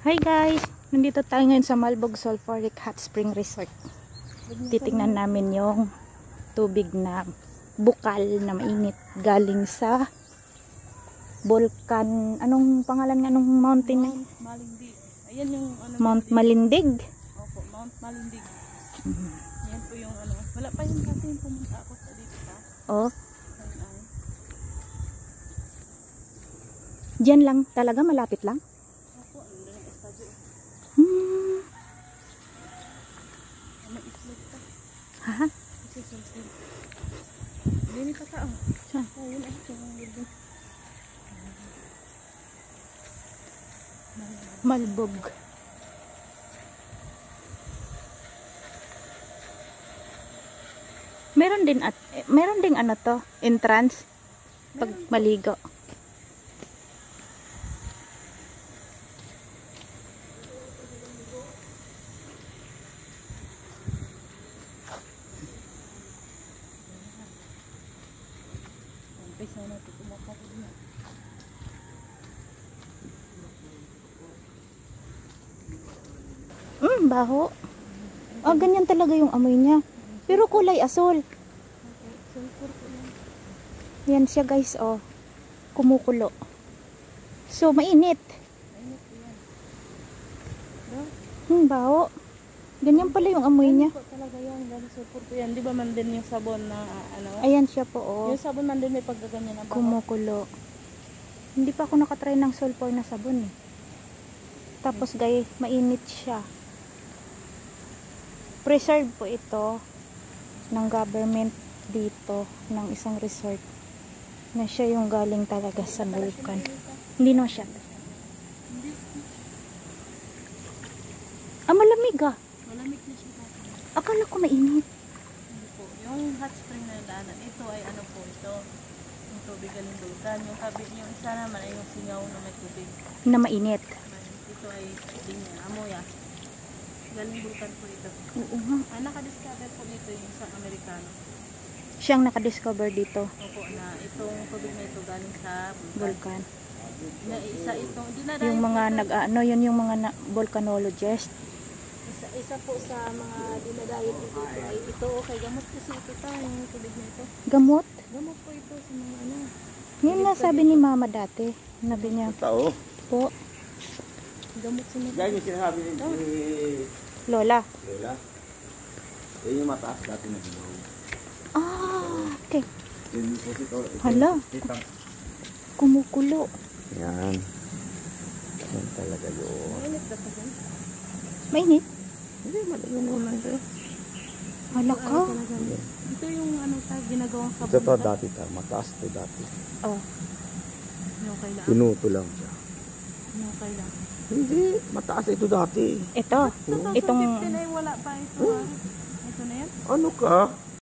Hi guys! Nandito tayo ngayon sa Malbog Sulphuric Hot Spring Resort. Titingnan namin yung tubig na bukal na mainit galing sa volcan. Anong pangalan nga nung mountain? Mount Malindig. Ayan yung ano, Mount Malindig? Opo, Mount Malindig. Yan po yung ano. Wala pa yun kasi yung pumunta ako sa dito pa. Oh. Diyan lang talaga, malapit lang? Opo, ano na yung estadyo. May islog pa. Ha? Kasi sulfur. Dini pa tao. Saan? Oh, yun ay yung building. Malbog. Meron din ano to, entrance pag maligo. Umpisa natin kumakapag na. Baho. Ah, ganyan talaga yung amoy niya. Pero kulay asul. Sulfur po yan. Yan siya guys, oh. Kumukulo. So, mainit. Mainit po yan. Baho. Ganyan pala yung amoy niya. Po talaga yan. Dahil sulfur po yan. Di ba man din yung sabon na ano? Ayan siya po, oh. Yung sabon man din may paggaganyan na baho. Kumukulo. Hindi pa ako nakatry ng sulfur na sabon eh. Tapos guys, mainit siya. Preserve po ito ng government dito ng isang resort na siya yung galing talaga sa vulkan. Hindi naman siya. Ah, malamig ah. Malamig na siya. Akala ko mainit. Hindi po. Yung hot spring na daanan, ito ay ano po ito. Yung tubig galing vulkan. Yung kabit yung isa naman ay yung singaw na may tubig. Na mainit. Ito ay din amoy ah. Galing vulkan po ito. Oo nga. Ang nakadiscover po dito yung isang Amerikano. Siyang nakadiscover dito. Opo na itong tubig na ito galing sa vulkan. Vulkan. Na isa itong, Yung mga yun yung mga volcanologist. Isa po sa mga dinadayo dito ay ito. Okay, gamot kasi ito yung tubig na ito. Gamot? Gamot po ito sa mga ano. Yun nga sabi ni mama dati. Sabi niya. Tao. Po. Gamot sa mga. Gaya yung sinasabi ni Lola. Lola. Yan yung mataas dati na ginawa. Ah, okay. Yun po ito. Hala. Kumukulo. Yan. Yan talaga yun. Mainit na pa dyan. Mainit? Hindi, malayo naman ito. Hala ka. Ito yung ano tayo ginagawang sabon. Ito dati ta. Mataas ito dati. Oh. Okay lang. Pinuto lang siya. Okay lang. Hindi, mataas ito dati. Ito. Itong 2015 ay wala pa ito. Ito na yan? Ano ka?